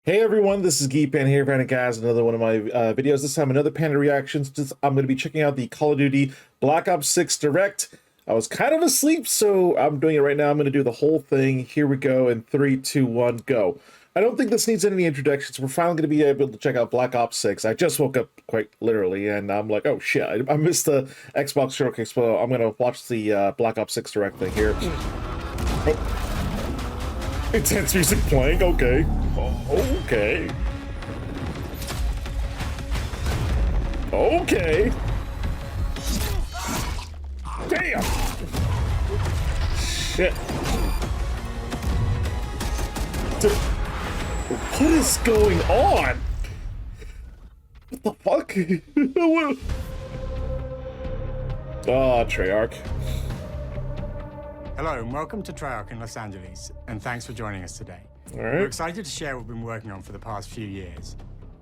Hey everyone, this is Panda here, Panda guys. Another one of my videos. This time, another Panda reactions. I'm going to be checking out the Call of Duty Black Ops 6 Direct. I was kind of asleep, so I'm doing it right now. I'm going to do the whole thing. Here we go in 3, 2, 1, go. I don't think this needs any introductions. We're finally going to be able to check out Black Ops 6. I just woke up quite literally, and I'm like, oh shit, I missed the Xbox Showcase, so I'm going to watch the Black Ops 6 Direct thing here. Oh. Intense music playing, okay. Okay. Okay. Damn. Shit. What is going on? What the fuck? Oh, Treyarch. Hello and welcome to Treyarch in Los Angeles, and thanks for joining us today. All right. We're excited to share what we've been working on for the past few years.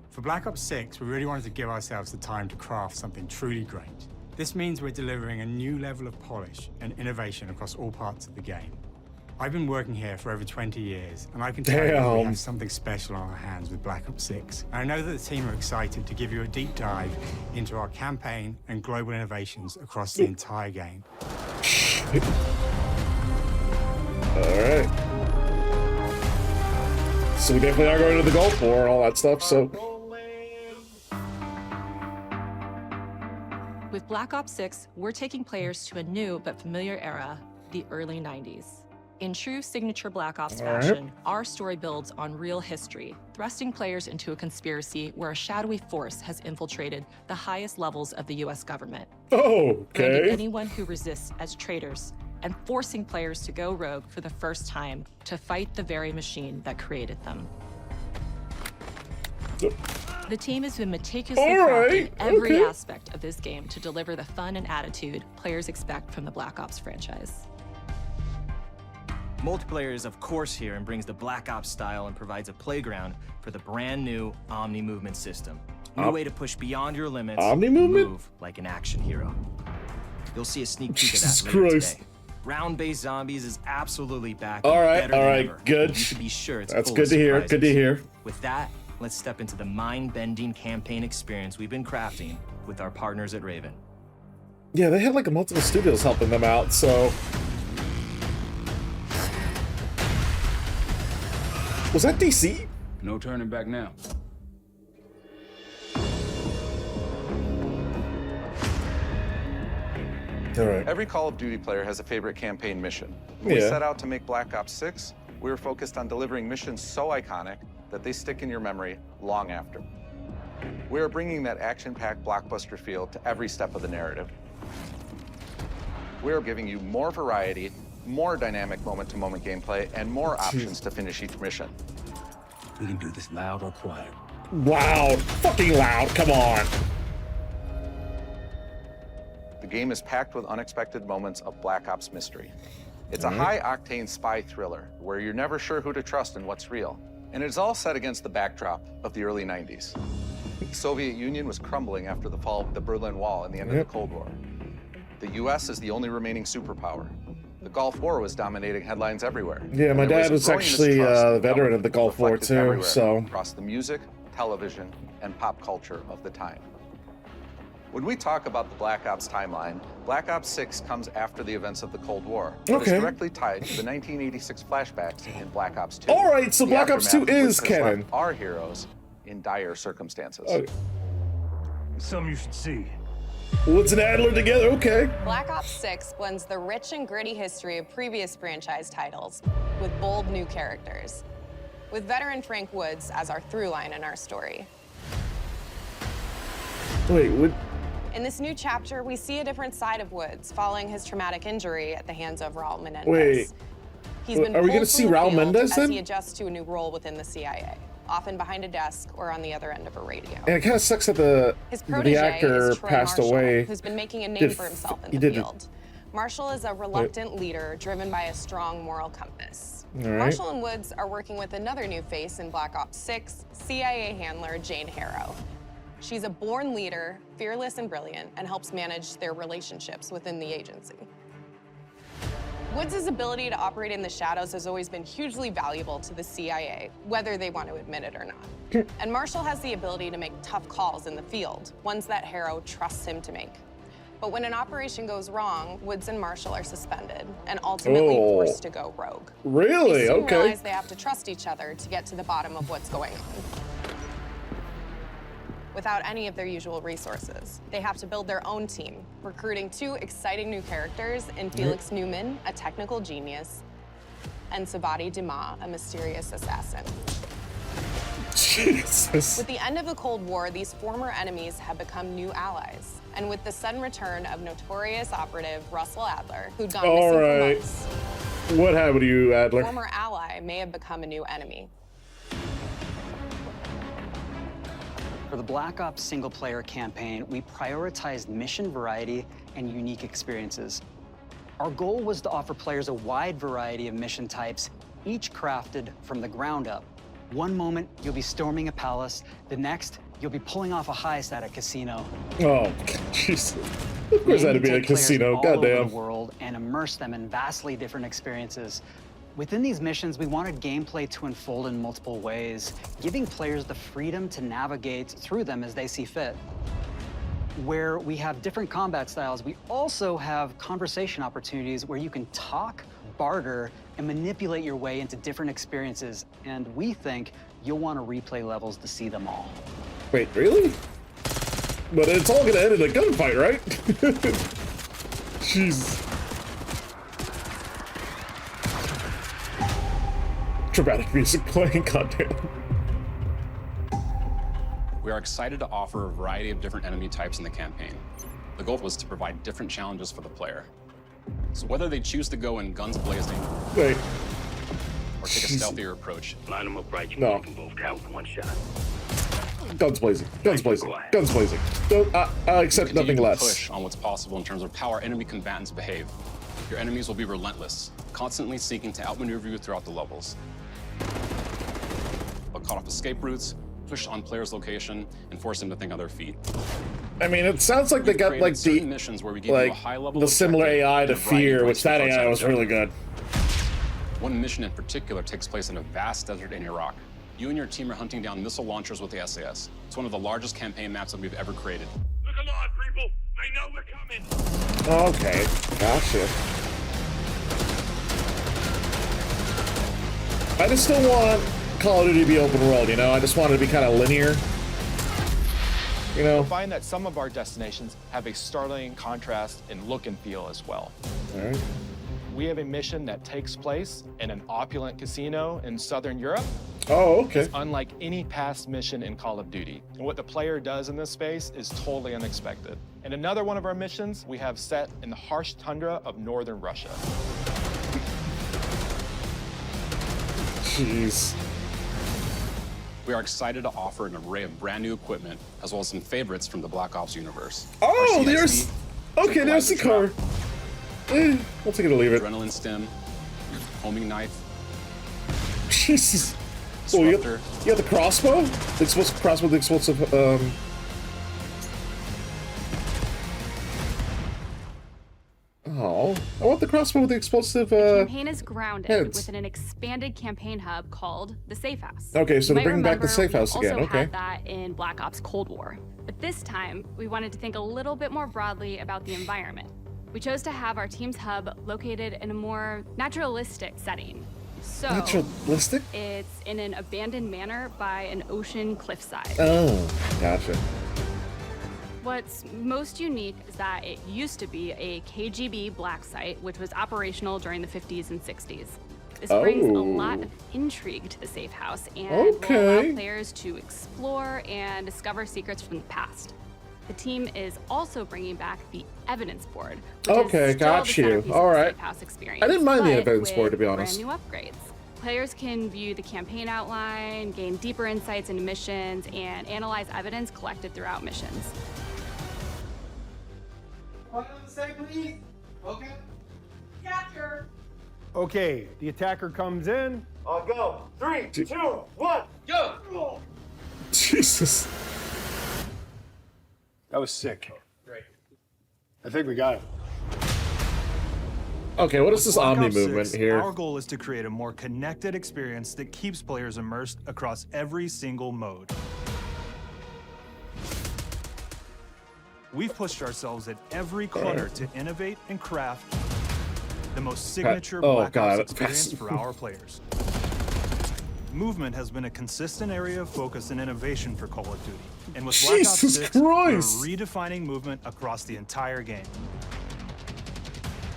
For Black Ops 6, we really wanted to give ourselves the time to craft something truly great. This means we're delivering a new level of polish and innovation across all parts of the game. I've been working here for over 20 years, and I can tell you that we have something special on our hands with Black Ops 6. And I know that the team are excited to give you a deep dive into our campaign and global innovations across the entire game. All right. So we definitely are going to the Gulf War and all that stuff, so. With Black Ops 6, we're taking players to a new but familiar era, the early 90s. In true signature Black Ops fashion, our story builds on real history, thrusting players into a conspiracy where a shadowy force has infiltrated the highest levels of the US government. Oh, okay. Branding anyone who resists as traitors and forcing players to go rogue for the first time to fight the very machine that created them. The team has been meticulously crafting every aspect of this game to deliver the fun and attitude players expect from the Black Ops franchise. Multiplayer is of course here and brings the Black Ops style and provides a playground for the brand new Omni movement system. New way to push beyond your limits and move like an action hero. You'll see a sneak peek of that later today. Round-based zombies is absolutely back. All right, good. You should be sure it's That's good to hear. Good to hear. With that, let's step into the mind-bending campaign experience we've been crafting with our partners at Raven. Yeah, they had like multiple studios helping them out, so. Was that DC? No turning back now. All right. Every Call of Duty player has a favorite campaign mission. When we set out to make Black Ops 6, we were focused on delivering missions so iconic that they stick in your memory long after. We are bringing that action-packed blockbuster feel to every step of the narrative. We are giving you more variety, more dynamic moment-to-moment gameplay, and more options to finish each mission. We can do this loud or quiet. Loud. Fucking loud. Come on. The game is packed with unexpected moments of Black Ops mystery. It's a high-octane spy thriller where you're never sure who to trust and what's real. And it's all set against the backdrop of the early 90s. The Soviet Union was crumbling after the fall of the Berlin Wall and the end of the Cold War. The US is the only remaining superpower. The Gulf War was dominating headlines everywhere. Yeah, my dad was actually a veteran of the Gulf War too, so. Across the music, television, and pop culture of the time. When we talk about the Black Ops timeline, Black Ops 6 comes after the events of the Cold War. It's directly tied to the 1986 flashbacks in Black Ops 2. All right, so Black Ops 2 is canon. Our heroes in dire circumstances. Something you should see. Woods and Adler together, okay. Black Ops 6 blends the rich and gritty history of previous franchise titles with bold new characters, with veteran Frank Woods as our through line in our story. Wait, what? In this new chapter, we see a different side of Woods following his traumatic injury at the hands of Raul Menendez. Wait, He's been are we going to see Raul Menendez then? As he adjusts to a new role within the CIA, often behind a desk or on the other end of a radio. And it kind of sucks that the actor passed away. Who's been making a name for himself in the field. Marshall is a reluctant leader driven by a strong moral compass. Marshall and Woods are working with another new face in Black Ops 6, CIA handler Jane Harrow. She's a born leader, fearless and brilliant, and helps manage their relationships within the agency. Woods' ability to operate in the shadows has always been hugely valuable to the CIA, whether they want to admit it or not. And Marshall has the ability to make tough calls in the field, ones that Harrow trusts him to make. But when an operation goes wrong, Woods and Marshall are suspended and ultimately forced to go rogue. Really? They soon Okay. realize they have to trust each other to get to the bottom of what's going on. Without any of their usual resources, they have to build their own team, recruiting 2 exciting new characters in Felix Newman, a technical genius, and Savati Dima, a mysterious assassin. Jesus. With the end of the Cold War, these former enemies have become new allies. And with the sudden return of notorious operative Russell Adler, who'd gone missing for months, what happened to you, Adler? former ally may have become a new enemy. For the Black Ops single-player campaign, we prioritized mission variety and unique experiences. Our goal was to offer players a wide variety of mission types, each crafted from the ground up. One moment, you'll be storming a palace. The next, you'll be pulling off a heist at a casino. Oh, Jesus. Of course that'd be a casino, all over goddamn. the world and immerse them in vastly different experiences. Within these missions, we wanted gameplay to unfold in multiple ways, giving players the freedom to navigate through them as they see fit. Where we have different combat styles, we also have conversation opportunities where you can talk, barter, and manipulate your way into different experiences. And we think you'll want to replay levels to see them all. Wait, really? But it's all gonna end in a gunfight, right? Jeez. Dramatic music playing, goddamn. We are excited to offer a variety of different enemy types in the campaign. The goal was to provide different challenges for the player. So whether they choose to go in guns blazing Wait. or take a stealthier approach, Line them up right. You No. can both count with one shot. Guns blazing. Guns blazing. Guns blazing. Don't, I accept continue nothing to less. push on what's possible in terms of how our enemy combatants behave. Your enemies will be relentless, constantly seeking to outmaneuver you throughout the levels. They'll cut off escape routes, push on players' location, and force them to think on their feet. I mean, it sounds like they got Created like certain the missions where we give you a like high level the similar objective AI and to a variety of Fear, ways which to that approach AI was really objective. good. One mission in particular takes place in a vast desert in Iraq. You and your team are hunting down missile launchers with the SAS. It's one of the largest campaign maps that we've ever created. Look alive, people. They know we're coming. Okay, gotcha. I just still want Call of Duty to be open world, you know? I just want it to be kind of linear. You know? You'll find that some of our destinations have a startling contrast in look and feel as well. All right. We have a mission that takes place in an opulent casino in Southern Europe. Oh, okay. It's unlike any past mission in Call of Duty. And what the player does in this space is totally unexpected. And another one of our missions we have set in the harsh tundra of northern Russia. Jeez. We are excited to offer an array of brand new equipment, as well as some favorites from the Black Ops universe. Oh, Our there's... CIC, Okay, there's the car. tranquilizer I'll take it or leave it. trap, Adrenaline stim, homing knife, Jesus. Oh, you disruptor. got the crossbow? The explosive crossbow, the explosive, Oh, I want the crossbow with the explosive, The campaign is grounded heads. within an expanded campaign hub called the Safe House. Okay, so You they're might bringing back the remember Safe House we again, also okay. had that in Black Ops Cold War. But this time, we wanted to think a little bit more broadly about the environment. We chose to have our team's hub located in a more naturalistic setting. So, Naturalistic? it's in an abandoned manor by an ocean cliffside. Oh, gotcha. What's most unique is that it used to be a KGB black site, which was operational during the 50s and 60s. This brings a lot of intrigue to the Safe House and will Okay. allow players to explore and discover secrets from the past. The team is also bringing back the evidence board, which Okay, is still got the you. centerpiece All of the right. Safe House experience. I didn't mind the but evidence board, to be with honest. brand new upgrades. Players can view the campaign outline, gain deeper insights into missions, and analyze evidence collected throughout missions. Okay, the attacker comes in. I'll go. 3, 2, 1, go! Jesus. That was sick. Great. I think we got it. Okay, what is this Black Omni Ops movement 6, here? Our goal is to create a more connected experience that keeps players immersed across every single mode. We've pushed ourselves at every corner to innovate and craft the most signature Black Ops experience for our players. Movement has been a consistent area of focus and innovation for Call of Duty. And with Black Ops 6, we're redefining movement across the entire game.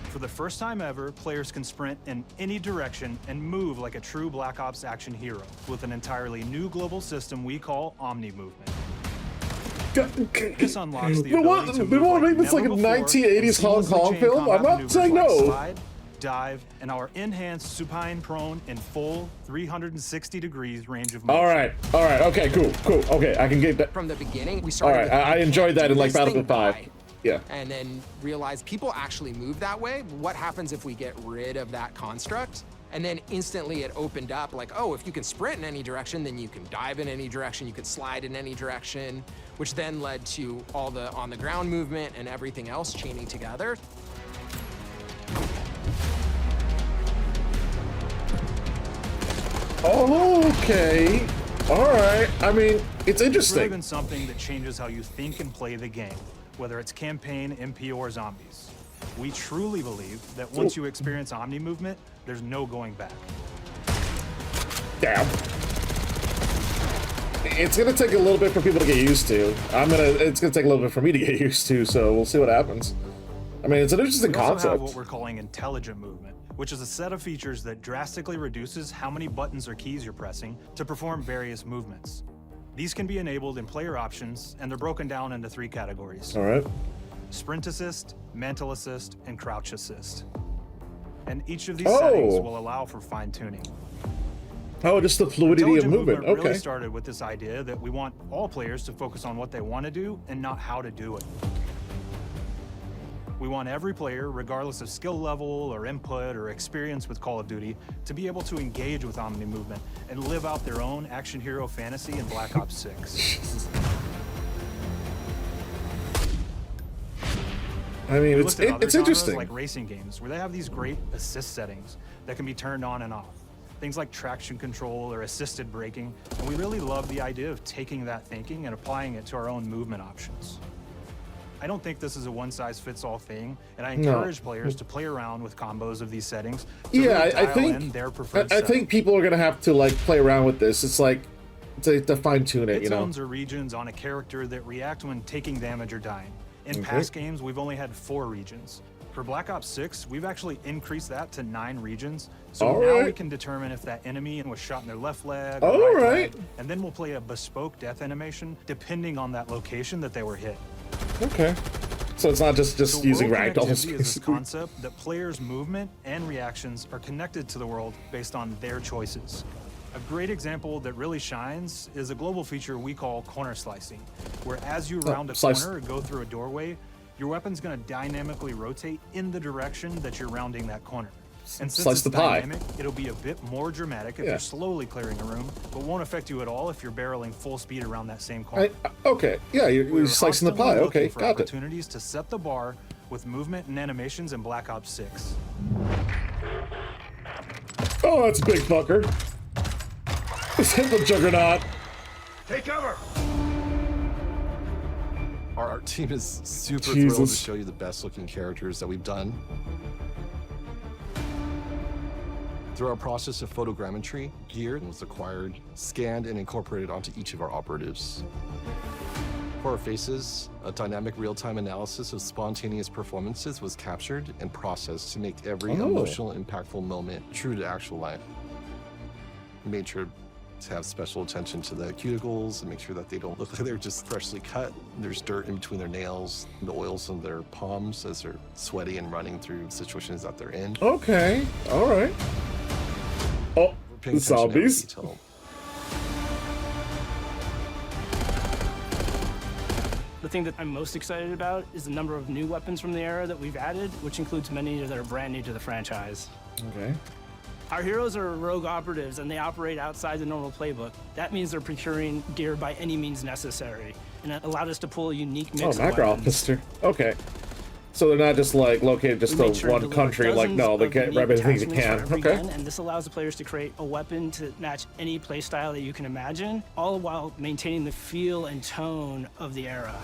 For the first time ever, players can sprint in any direction and move like a true Black Ops action hero with an entirely new global system we call Omni Movement. This unlocks the ability to move want to make this like a never before 1980s Hong and Kong seamlessly film? chain I'm not combat saying maneuvers like no. Slide, dive, and our enhanced supine prone and full 360 degrees range of motion. All right, okay, cool. Okay, I can get that. From the beginning, we started. All right, I enjoyed that in like this Battlefield thing 5. die. Yeah. And then realize people actually move that way. What happens if we get rid of that construct? And then instantly it opened up like, oh, if you can sprint in any direction, then you can dive in any direction, you can slide in any direction, which then led to all the on-the-ground movement and everything else chaining together. Okay. All right. I mean, it's interesting. It's really been something that changes how you think and play the game, whether it's campaign, MP, or zombies. We truly believe that once you experience Omni movement, there's no going back. Damn. It's gonna take a little bit for people to get used to. It's gonna take a little bit for me to get used to, so we'll see what happens. I mean, it's an interesting We also concept. have what we're calling intelligent movement, which is a set of features that drastically reduces how many buttons or keys you're pressing to perform various movements. These can be enabled in player options, and they're broken down into 3 categories. All right. Sprint assist, mantle assist, and crouch assist. And each of these settings will allow for fine-tuning. Oh, just the fluidity of movement. Okay. Really started with this idea that we want all players to focus on what they want to do and not how to do it. We want every player, regardless of skill level or input or experience with Call of Duty, to be able to engage with Omni movement and live out their own action hero fantasy in Black Ops 6. I mean, it's interesting. Like racing games, where they have these great assist settings that can be turned on and off. Things like traction control or assisted braking. And we really love the idea of taking that thinking and applying it to our own movement options. I don't think this is a one-size-fits-all thing, and I encourage players to play around with combos of these settings to really dial in their preferred I think people are gonna have to like play around with this. It's like to fine-tune it, Hit you know. zones or regions on a character that react when taking damage or dying. In past games, we've only had 4 regions. For Black Ops 6, we've actually increased that to 9 regions. So now we can determine if that enemy was shot in their left leg or right leg, and then we'll play a bespoke death animation depending on that location that they were hit. Okay. So it's not just using ragdolls. Is this concept that players' movement and reactions are connected to the world based on their choices. A great example that really shines is a global feature we call corner slicing, where as you round a corner or go through a doorway, your weapon's going to dynamically rotate in the direction that you're rounding that corner. And since it's dynamic, it'll be a bit more dramatic if you're slowly clearing a room, but won't affect you at all if you're barreling full speed around that same corner. Okay, yeah, you're slicing the pie. Okay, got it. Opportunities to set the bar with movement and animations in Black Ops 6. Oh, that's a big fucker. Let's hit the juggernaut. Take cover! Our art team is super thrilled to show you the best looking characters that we've done. Through our process of photogrammetry, gear was acquired, scanned, and incorporated onto each of our operatives. For our faces, a dynamic real-time analysis of spontaneous performances was captured and processed to make every emotional, impactful moment true to actual life. We made sure to have special attention to the cuticles and make sure that they don't look like they're just freshly cut. There's dirt in between their nails, the oils on their palms as they're sweaty and running through situations that they're in. Okay, all right. Oh, the zombies. The thing that I'm most excited about is the number of new weapons from the era that we've added, which includes many that are brand new to the franchise. Okay. Our heroes are rogue operatives, and they operate outside the normal playbook. That means they're procuring gear by any means necessary, and it allowed us to pull a unique mix of macro weapons. officer. Okay. So they're not just like located just We to made sure to one deliver country. Like dozens no, they of can't unique grab anything they attachments can. for every Okay. gun, and this allows the players to create a weapon to match any playstyle that you can imagine, all while maintaining the feel and tone of the era.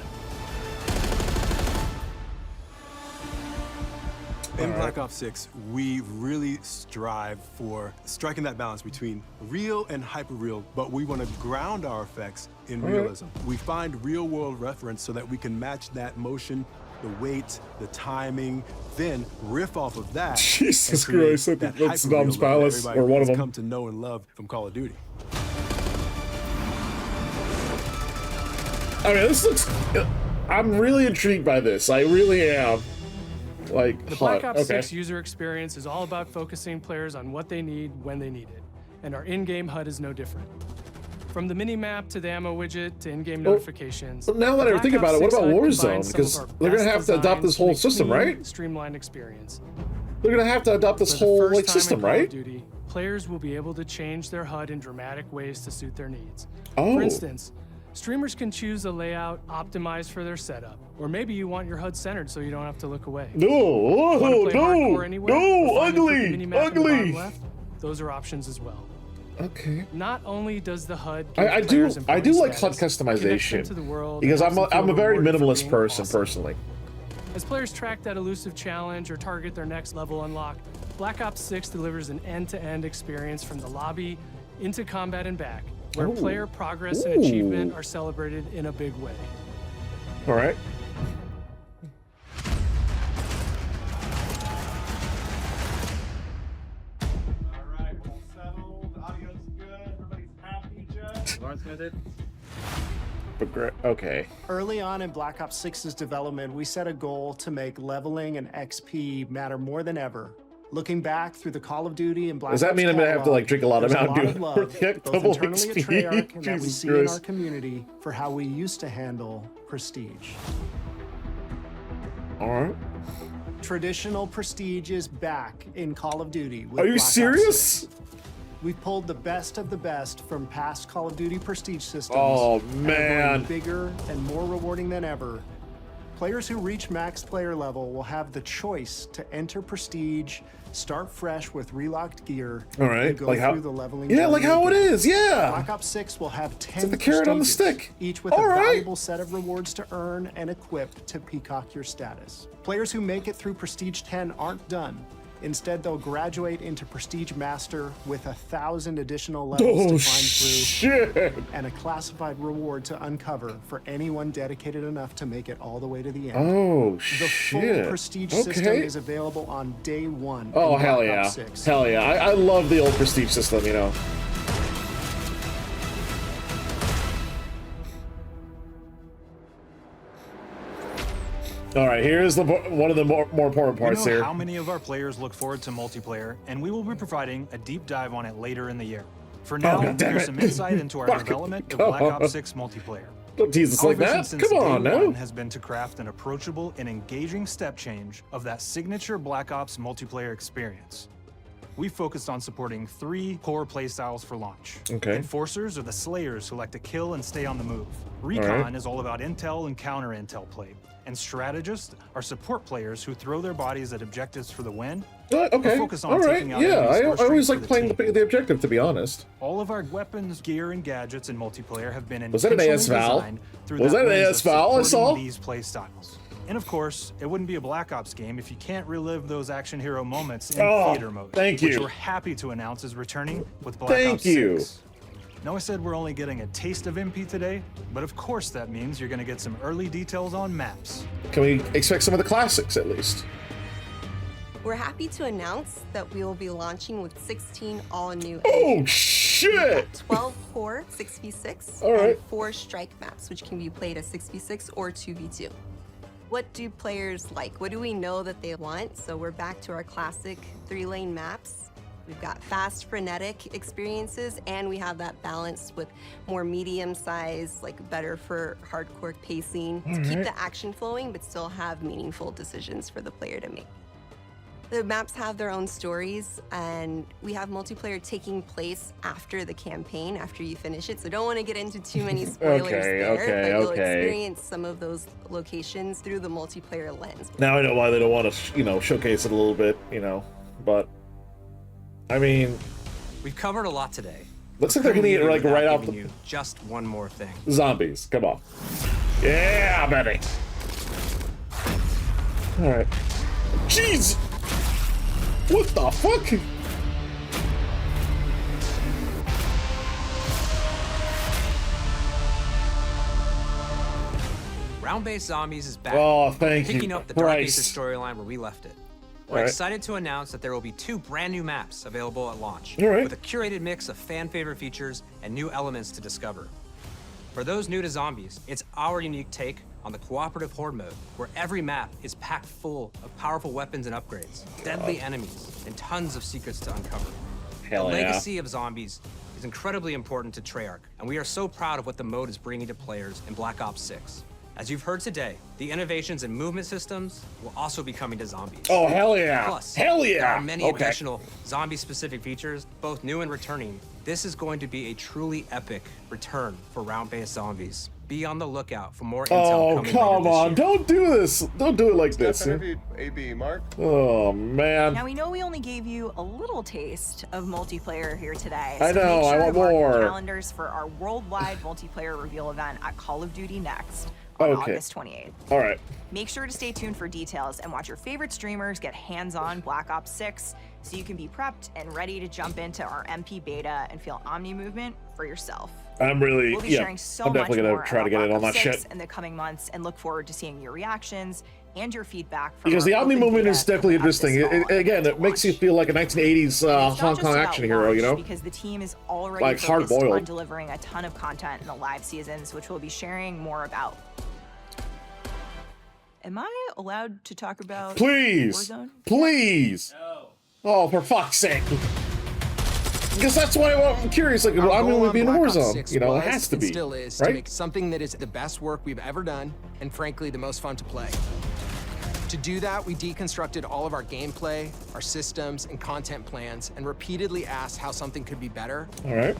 In Black Ops 6, we really strive for striking that balance between real and hyper-real, but we want to ground our effects in realism. We find real-world reference so that we can match that motion, the weight, the timing, then riff off of that. Jesus and create Christ, I think that that's hyper-real Dom's look that Palace, everybody or one of has them. come to know and love from Call of Duty. I mean, this looks. I'm really intrigued by this. I really am. Like, the Black Ops okay. 6 user experience is all about focusing players on what they need when they need it, and our in-game HUD is no different. From the mini-map to the ammo widget to in-game notifications. Well, now that I think about it, what about Warzone? Because they're gonna have to adopt this whole system, right? Streamlined experience. They're gonna have to adopt this whole like system, right? Duty, players will be able to change their HUD in dramatic ways to suit their needs. Oh. For instance, streamers can choose a layout optimized for their setup, or maybe you want your HUD centered so you don't have to look away. No, ugly. Left, those are options as well. Okay. Not only does the HUD give I do players like employee HUD status, connect them customization to the world, because and helps them I'm feel a very rewarded for minimalist being person awesome. personally. As players track that elusive challenge or target their next level unlock, Black Ops 6 delivers an end-to-end experience from the lobby into combat and back, where player progress and achievement are celebrated in a big way. All right. Okay. Early on in Black Ops 6's development, we set a goal to make leveling and XP matter more than ever. Looking back through the Call of Duty and Black Ops Does that mean I'm gonna have to like drink a lot of there's Mountain Dew? love, both internally at Treyarch and that we Jesus see in our Christ. community for how we used to handle prestige. All right. Traditional prestige is back in Call of Duty. With Are you Black Ops serious? 6. We've pulled the best of the best from past Call of Duty prestige systems. Oh, and are man. going bigger and more rewarding than ever. Players who reach max player level will have the choice to enter prestige, start fresh with relocked gear, All right, and go like through how- the leveling. Yeah, like how it journey. is, yeah. Black Ops 6 will have 10 like the carrot on the prestiges, stick. each with All a right. valuable set of rewards to earn and equip to peacock your status. Players who make it through Prestige 10 aren't done. Instead, they'll graduate into Prestige Master with 1,000 additional levels to climb shit. through and a classified reward to uncover for anyone dedicated enough to make it all the way to the end. Oh, the shit. full Prestige Okay. system is available on day one. Oh, in hell Black yeah. Ops 6. Hell yeah. I love the old prestige system, you know. All right, here's the one of the more important parts we know here. how many of our players look forward to multiplayer, and we will be providing a deep dive on it later in the year. For now, God damn here's it. some insight into our Fucking development of God. Black Ops 6 multiplayer. Don't tease us Our like vision that. since Come on day now. one has been to craft an approachable and engaging step change of that signature Black Ops multiplayer experience. We focused on supporting 3 core playstyles for launch. Okay. Enforcers are the slayers who like to kill and stay on the move. Recon right. is all about intel and counter-intel play. And strategists are support players who throw their bodies at objectives for the win. Okay. Focus on All right. taking out Yeah, enemies I or always straight like for playing team. the objective, to be honest. All of our weapons, gear, and gadgets in multiplayer have been Was that an intentionally AS Val? designed through Was that an lens AS of Val I supporting saw? these play styles. And of course, it wouldn't be a Black Ops game if you can't relive those action hero moments in Oh, theater mode. thank Which you. we're happy to announce is returning with Black Thank Ops you. 6. Now I said we're only getting a taste of MP today, but of course that means you're gonna get some early details on maps. Can we expect some of the classics at least? We're happy to announce that we will be launching with 16 all-new Oh, shit! 12 core 6v6 All right. and 4 strike maps, which can be played as 6v6 or 2v2. What do players like? What do we know that they want? So we're back to our classic 3-lane maps. We've got fast, frenetic experiences, and we have that balance with more medium-sized, like better for hardcore pacing to keep Alright. the action flowing, but still have meaningful decisions for the player to make. The maps have their own stories, and we have multiplayer taking place after the campaign, after you finish it. So don't want to get into too many spoilers but you'll experience some of those locations through the multiplayer lens. Now I know why they don't want to, you know, showcase it a little bit, you know, but I mean, we've covered a lot today. Looks like they're hitting it like right off the. You just one more thing. Zombies, come on. Yeah, baby. All right. Jeez. What the fuck? Round-based Zombies is back. Oh, thank you. Picking up the Dark Ages storyline where we left it. We're excited to announce that there will be 2 brand new maps available at launch, with a curated mix of fan-favorite features and new elements to discover. For those new to Zombies, it's our unique take on the cooperative horde mode, where every map is packed full of powerful weapons and upgrades, deadly enemies, and tons of secrets to uncover. The legacy of Zombies is incredibly important to Treyarch, and we are so proud of what the mode is bringing to players in Black Ops 6. As you've heard today, the innovations in movement systems will also be coming to Zombies. Oh, hell yeah. Plus, hell yeah. there are many additional zombie-specific features, both new and returning. This is going to be a truly epic return for round-based Zombies. Be on the lookout for more intel coming come later on. this year. Don't do this. Don't do it like this. AB, Mark. Oh, man. Now, we know we only gave you a little taste of multiplayer here today. I So know, make sure I want to mark your more. calendars for our worldwide multiplayer reveal event at Call of Duty Next on August 28th. All right. Make sure to stay tuned for details and watch your favorite streamers get hands-on Black Ops 6 so you can be prepped and ready to jump into our MP beta and feel Omni movement for yourself. I'm really, We'll be sharing so I'm definitely much gonna more try to get about in on Black that Ops 6 shit. in the coming months and look forward to seeing your reactions and your feedback from Because the our Omni open movement beta is definitely interesting. Again, it makes you feel like a 1980s It's not Hong just Kong about action hero, you know? launch, because the team is already Like focused hard-boiled. on delivering a ton of content in the live seasons, which we'll be sharing more about. Am I allowed to talk about Please. Warzone? Please. No. Oh, for fuck's sake. Because that's why I'm curious. Like, Our I mean, goal we'd on be in a Black Ops Warzone. 6 You know, it was has to and be. still is to right? make something that is the best work we've ever done, and frankly, the most fun to play. To do that, we deconstructed all of our gameplay, our systems, and content plans, and repeatedly asked how something could be better. All right.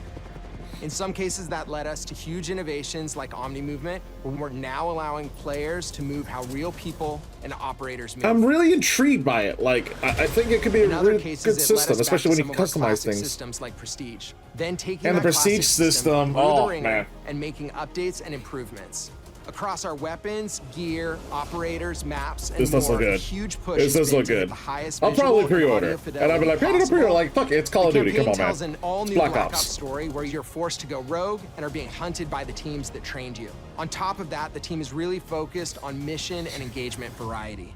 In some cases, that led us to huge innovations like Omni Movement, where we're now allowing players to move how real people and operators move. I'm really intrigued by it. Like, I think it could be In a other really cases, good it led system, us back especially to when you some of our customize classic things. systems like Prestige. Then taking And the that classic Prestige system, through the oh, ringer man. and making updates and improvements. Across our weapons, gear, operators, maps, and This does more, look a good. huge push This has does been look to get good. the highest I'll visual probably and audio pre-order. And fidelity I'll be like, pre-order, possible. like, fuck it, it's Call of The Duty. Come campaign on, man. tells an all-new Black Black Ops. Ops story where you're forced to go rogue and are being hunted by the teams that trained you. On top of that, the team is really focused on mission and engagement variety.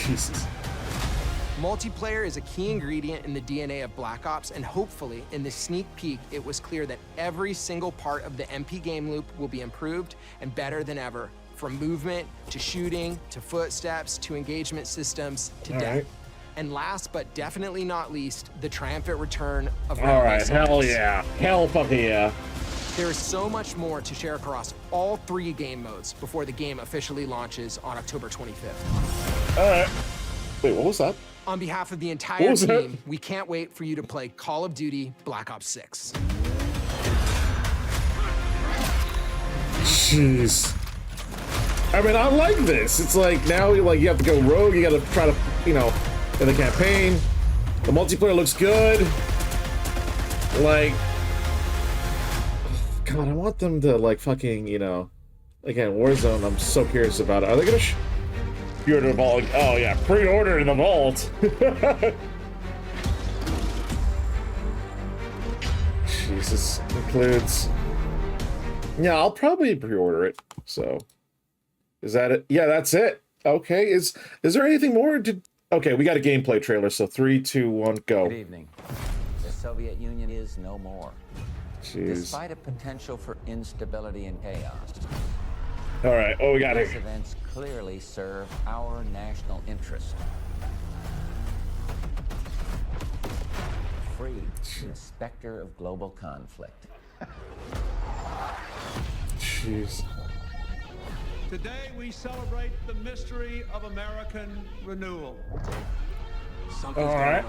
Jesus. Multiplayer is a key ingredient in the DNA of Black Ops, and hopefully, in this sneak peek, it was clear that every single part of the MP game loop will be improved and better than ever, from movement, to shooting, to footsteps, to engagement systems, to All depth. right. And last but definitely not least, the triumphant return of All right, round-based hell zombies. yeah. Hell fucking yeah. There is so much more to share across all 3 game modes before the game officially launches on October 25th. All right. Wait, what was that? On behalf of the What entire was that? team, we can't wait for you to play Call of Duty Black Ops 6. Jeez. I mean, I like this. It's like now you have to go rogue. You got to try to, you know, in the campaign. The multiplayer looks good. Like, God, I want them to like fucking, you know, again, Warzone. I'm so curious about it. Are they gonna pre-order the vault? Oh yeah, pre-order the vault. Jesus, includes. Yeah, I'll probably pre-order it. So, is that it? Yeah, that's it. Okay, is there anything more? Okay, we got a gameplay trailer. So 3, 2, 1, go. Good evening. The Soviet Union is no more. Jeez. Despite a potential for instability and chaos. All right. Oh, we got it. These events clearly serve our national interest. Free from the specter of global conflict. Jeez. Today we celebrate the mystery of American renewal. All right.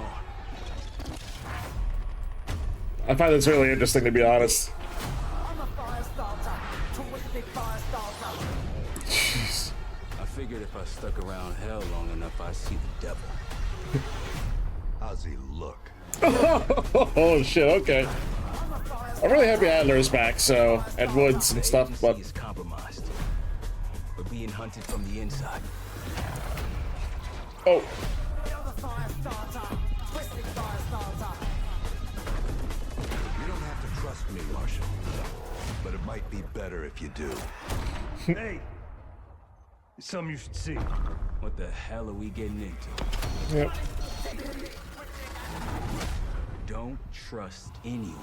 I find this really interesting, to be honest. Jeez. I figured if I stuck around hell long enough, I'd see the devil. How's he look? Oh shit, okay. I'm really happy Adler's back, so, and Woods and stuff, but... He's compromised. We're being hunted from the inside. Oh. You don't have to trust me, Marshal. But it might be better if you do. Hey! It's something you should see. What the hell are we getting into? Yep. Don't trust anyone.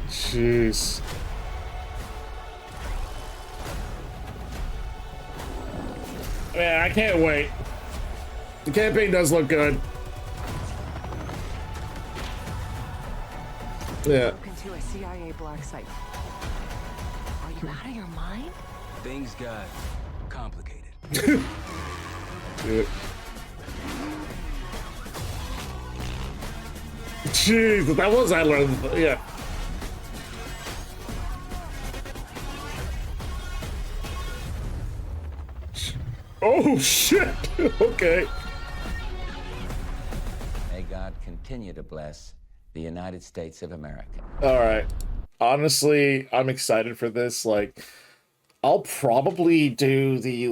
Jeez. Man, I can't wait. The campaign does look good. Yeah. Into a CIA black site. Are you out of your mind? Things got complicated. Yeah. Jeez, that was Adler. Yeah. Oh shit. Okay. May God continue to bless the United States of America. All right. Honestly, I'm excited for this. Like, I'll probably do the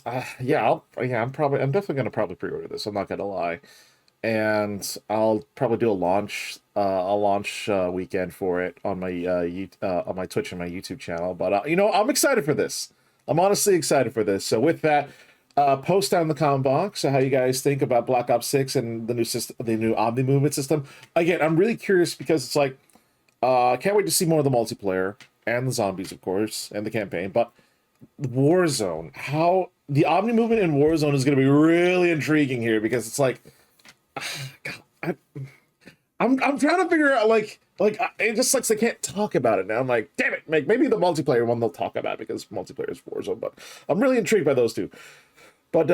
I'm definitely gonna probably pre-order this. I'm not gonna lie, and I'll probably do a launch weekend for it on my on my Twitch and my YouTube channel. But you know, I'm excited for this. I'm honestly excited for this. So with that, post down in the comment box how you guys think about Black Ops 6 and the new system, the new Omni movement system. Again, I'm really curious because it's like, I can't wait to see more of the multiplayer and the zombies, of course, and the campaign. But Warzone, how the Omni movement in Warzone is going to be really intriguing here, because it's like, God, I'm trying to figure out like it just sucks they can't talk about it now. I'm like, damn it, maybe the multiplayer one they'll talk about, because multiplayer is Warzone. But I'm really intrigued by those two. But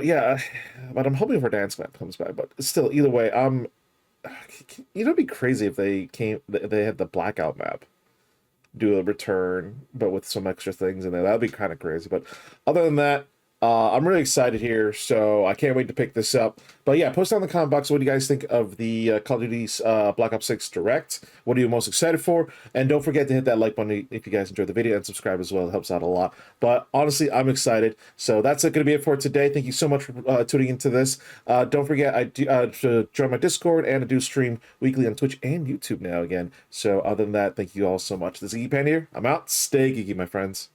yeah, but I'm hoping for Dance Map comes back. But still, either way, you know, it'd be crazy if they had the Blackout map do a return, but with some extra things in there. That'd be kind of crazy. But other than that, I'm really excited here, so I can't wait to pick this up. But yeah, post down in the comment box what do you guys think of the Call of Duty's Black Ops 6 Direct. What are you most excited for? And don't forget to hit that like button if you guys enjoyed the video, and subscribe as well. It helps out a lot. But honestly, I'm excited. So that's going to be it for today. Thank you so much for tuning into this. Don't forget, I do to join my Discord, and I do stream weekly on Twitch and YouTube now again. So other than that, thank you all so much. This is Panda here. I'm out. Stay geeky, my friends.